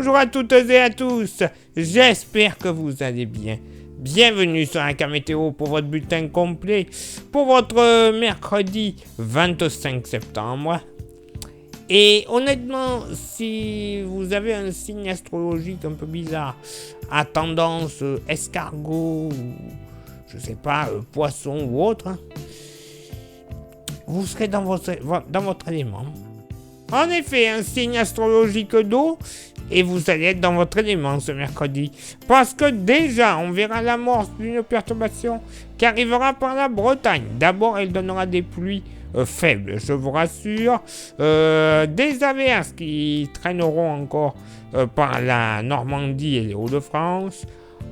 Bonjour à toutes et à tous, j'espère que vous allez bien. Bienvenue sur un cas météo pour votre bulletin complet pour votre mercredi 25 septembre. Et honnêtement, si vous avez un signe astrologique un peu bizarre, à tendance escargot, ou je sais pas, poisson ou autre, vous serez dans votre élément. En effet, un signe astrologique d'eau, et vous allez être dans votre élément ce mercredi. Parce que déjà, on verra l'amorce d'une perturbation qui arrivera par la Bretagne. D'abord, elle donnera des pluies faibles, je vous rassure. Des averses qui traîneront encore par la Normandie et les Hauts-de-France.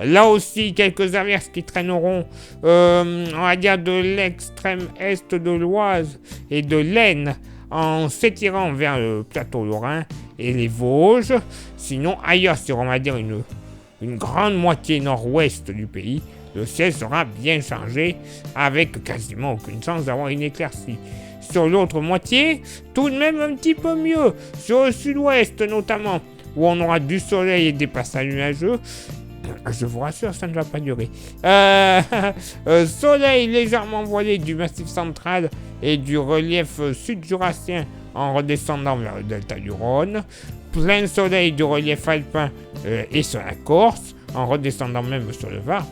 Là aussi, quelques averses qui traîneront, on va dire, de l'extrême est de l'Oise et de l'Aisne, en s'étirant vers le plateau lorrain et les Vosges. Sinon, ailleurs, sur, on va dire, une grande moitié nord-ouest du pays, le ciel sera bien chargé, avec quasiment aucune chance d'avoir une éclaircie. Sur l'autre moitié, tout de même un petit peu mieux, sur le sud-ouest notamment, où on aura du soleil et des passages nuageux. Je vous rassure, ça ne va pas durer. Soleil légèrement voilé du massif central et du relief sud-jurassien en redescendant vers le delta du Rhône. Plein soleil du relief alpin et sur la Corse, en redescendant même sur le Var,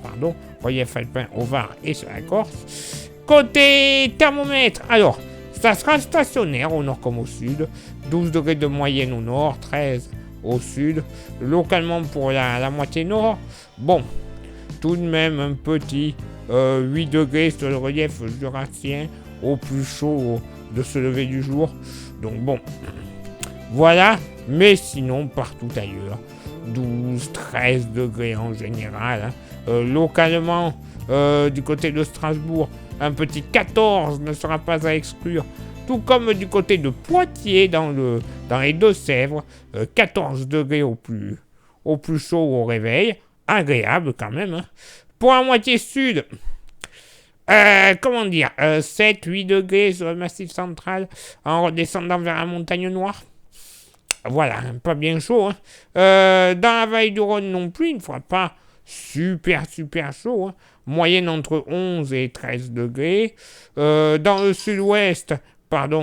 relief alpin au Var et sur la Corse. Côté thermomètre, alors, ça sera stationnaire au nord comme au sud. 12 degrés de moyenne au nord, 13 au sud, localement pour la moitié nord. Bon, tout de même un petit 8 degrés sur le relief jurassien, au plus chaud de ce lever du jour. Donc bon, voilà, mais sinon partout ailleurs, 12-13 degrés en général. Localement, du côté de Strasbourg, un petit 14 ne sera pas à exclure. Tout comme du côté de Poitiers, dans les Deux-Sèvres, 14 degrés au plus chaud au réveil. Agréable quand même. Pour la moitié sud, 7-8 degrés sur le massif central, en redescendant vers la montagne noire. Voilà, pas bien chaud. Dans la vallée du Rhône non plus, il ne fera pas super chaud. Moyenne entre 11 et 13 degrés. Dans le sud-ouest,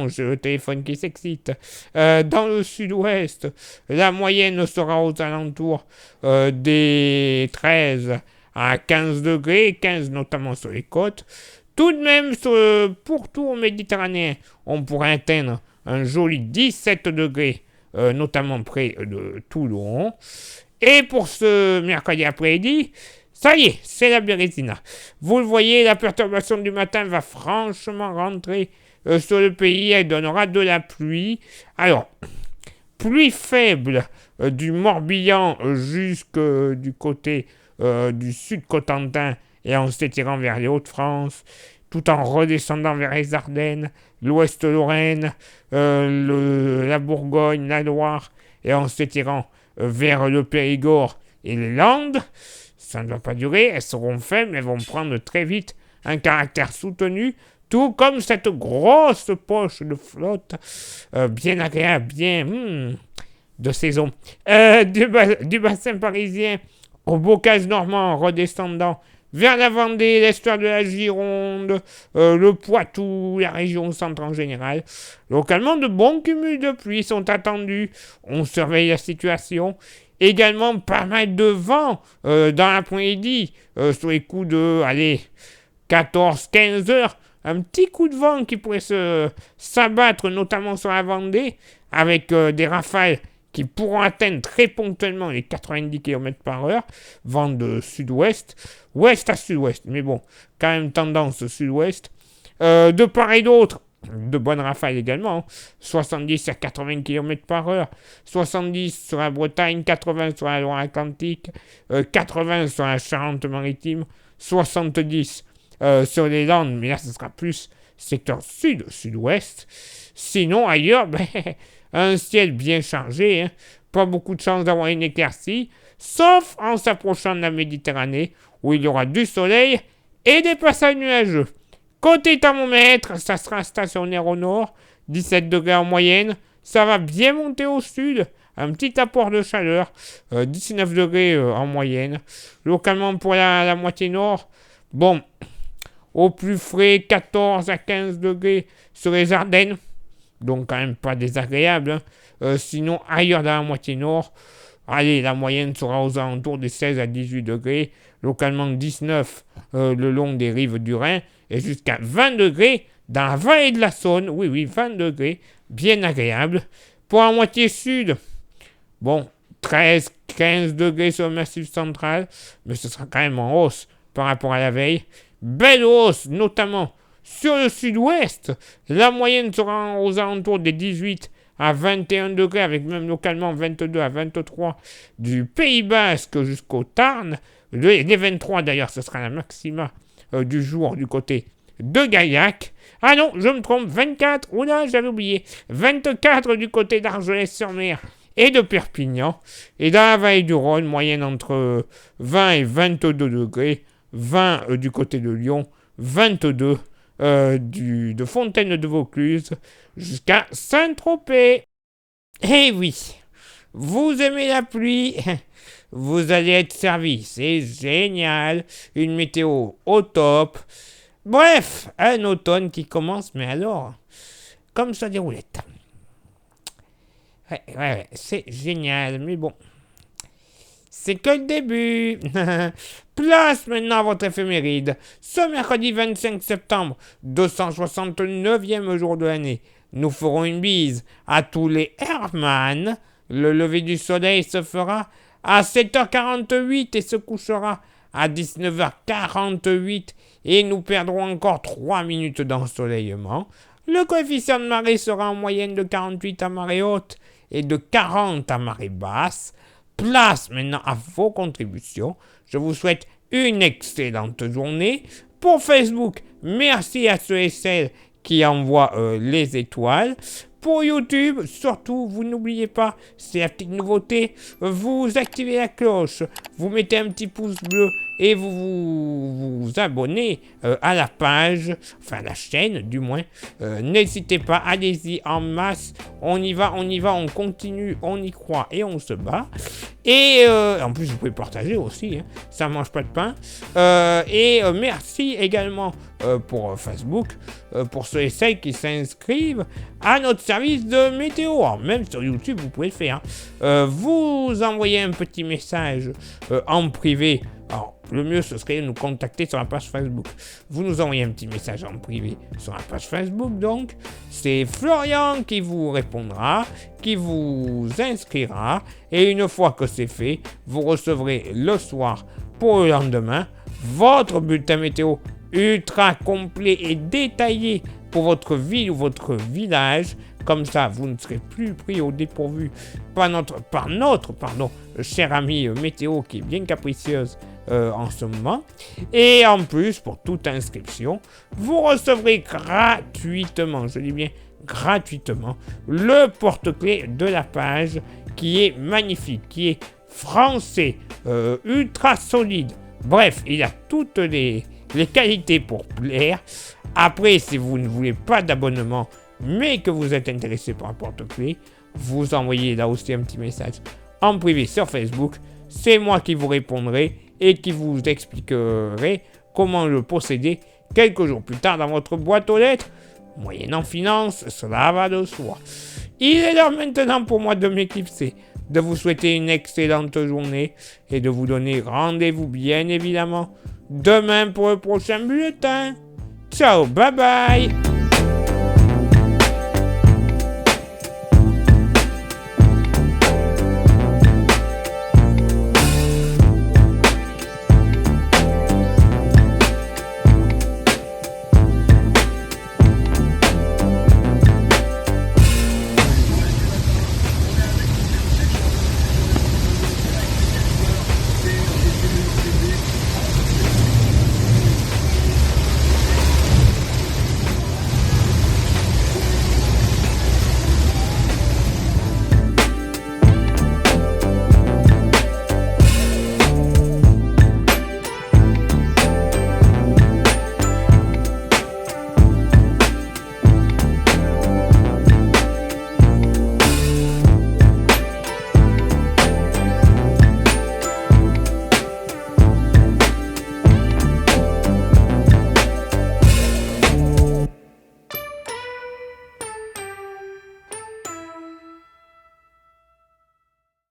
j'ai le téléphone qui s'excite. Dans le sud-ouest, la moyenne sera aux alentours des 13 à 15 degrés, 15 notamment sur les côtes. Tout de même, sur le pourtour méditerranéen, on pourrait atteindre un joli 17 degrés, notamment près de Toulon. Et pour ce mercredi après-midi, ça y est, c'est la Bérésina. Vous le voyez, la perturbation du matin va franchement rentrer sur le pays. Elle donnera de la pluie. Alors, pluie faible du Morbihan jusque du côté du sud Cotentin et en s'étirant vers les Hauts-de-France, tout en redescendant vers les Ardennes, l'ouest Lorraine, la Bourgogne, la Loire, et en s'étirant vers le Périgord et les Landes. Ça ne va pas durer, elles seront faibles, elles vont prendre très vite un caractère soutenu, tout comme cette grosse poche de flotte, bien agréable, bien de saison, du bassin parisien au bocage normand, redescendant vers la Vendée, l'estuaire de la Gironde, le Poitou, la région centre en général. Localement, de bons cumuls de pluie sont attendus. On surveille la situation. Également, pas mal de vent dans l'après-midi, sur les coups de 14-15 heures. Un petit coup de vent qui pourrait s'abattre, notamment sur la Vendée, avec des rafales qui pourront atteindre très ponctuellement les 90 km/h, vent de sud-ouest, ouest à sud-ouest, mais bon, quand même tendance sud-ouest. De part et d'autre, de bonnes rafales également, 70 à 80 km/h, 70 sur la Bretagne, 80 sur la Loire-Atlantique, 80 sur la Charente-Maritime, 70 sur les Landes, mais là ce sera plus secteur sud-sud-ouest. Sinon ailleurs, un ciel bien chargé, pas beaucoup de chance d'avoir une éclaircie, sauf en s'approchant de la Méditerranée, où il y aura du soleil et des passages nuageux. Côté thermomètre, ça sera stationnaire au nord, 17 degrés en moyenne, ça va bien monter au sud, un petit apport de chaleur, 19 degrés en moyenne. Localement pour la moitié nord, bon, au plus frais, 14 à 15 degrés sur les Ardennes, donc quand même pas désagréable. Sinon, ailleurs dans la moitié nord, allez, la moyenne sera aux alentours des 16 à 18 degrés, localement 19 le long des rives du Rhin, et jusqu'à 20 degrés dans la vallée de la Saône. Oui, 20 degrés, bien agréable. Pour la moitié sud, bon, 13, 15 degrés sur le massif central, mais ce sera quand même en hausse par rapport à la veille. Belle hausse, notamment sur le sud-ouest. La moyenne sera aux alentours des 18 à 21 degrés, avec même localement 22 à 23 du Pays Basque jusqu'au Tarn. Les 23 d'ailleurs, ce sera la maxima du jour du côté de Gaillac. Ah non, je me trompe, 24, oula, j'avais oublié, 24 du côté d'Argelès-sur-Mer et de Perpignan. Et dans la vallée du Rhône, moyenne entre 20 et 22 degrés, 20 du côté de Lyon, 22 de Fontaine-de-Vaucluse jusqu'à Saint-Tropez. Eh oui, vous aimez la pluie, vous allez être servi, c'est génial, une météo au top. Bref, un automne qui commence, mais alors, comme ça des roulettes. Ouais, c'est génial, mais bon, c'est que le début. Place maintenant à votre éphéméride. Ce mercredi 25 septembre, 269e jour de l'année, nous ferons une bise à tous les Hermann. Le lever du soleil se fera à 7h48 et se couchera à 19h48 et nous perdrons encore 3 minutes d'ensoleillement. Le coefficient de marée sera en moyenne de 48 à marée haute et de 40 à marée basse. Place maintenant à vos contributions. Je vous souhaite une excellente journée. Pour Facebook, merci à ceux et celles qui envoient les étoiles. Pour YouTube, surtout, vous n'oubliez pas, c'est la petite nouveauté, vous activez la cloche, vous mettez un petit pouce bleu et vous abonnez à la page, enfin à la chaîne du moins. N'hésitez pas, allez-y en masse, on y va, on continue, on y croit et on se bat. Et en plus, vous pouvez partager aussi, hein, ça ne mange pas de pain. Merci également pour Facebook, pour ceux et celles qui s'inscrivent à notre service de météo. Alors, même sur YouTube, vous pouvez le faire. Vous envoyez un petit message en privé. Alors, le mieux, ce serait de nous contacter sur la page Facebook. Vous nous envoyez un petit message en privé sur la page Facebook, donc. C'est Florian qui vous répondra, qui vous inscrira. Et une fois que c'est fait, vous recevrez le soir pour le lendemain votre bulletin météo ultra complet et détaillé pour votre ville ou votre village. Comme ça, vous ne serez plus pris au dépourvu par notre chère amie météo qui est bien capricieuse en ce moment. Et en plus, pour toute inscription, vous recevrez gratuitement, je dis bien gratuitement, le porte-clés de la page qui est magnifique, qui est français, ultra solide. Bref, il a toutes les qualités pour plaire. Après, si vous ne voulez pas d'abonnement, mais que vous êtes intéressé par un porte-clés, vous envoyez là aussi un petit message en privé sur Facebook. C'est moi qui vous répondrai et qui vous expliquerai comment le posséder quelques jours plus tard dans votre boîte aux lettres. Moyennant finance, cela va de soi. Il est l'heure maintenant pour moi de m'éclipser, de vous souhaiter une excellente journée et de vous donner rendez-vous bien évidemment demain pour le prochain bulletin. Ciao, bye bye.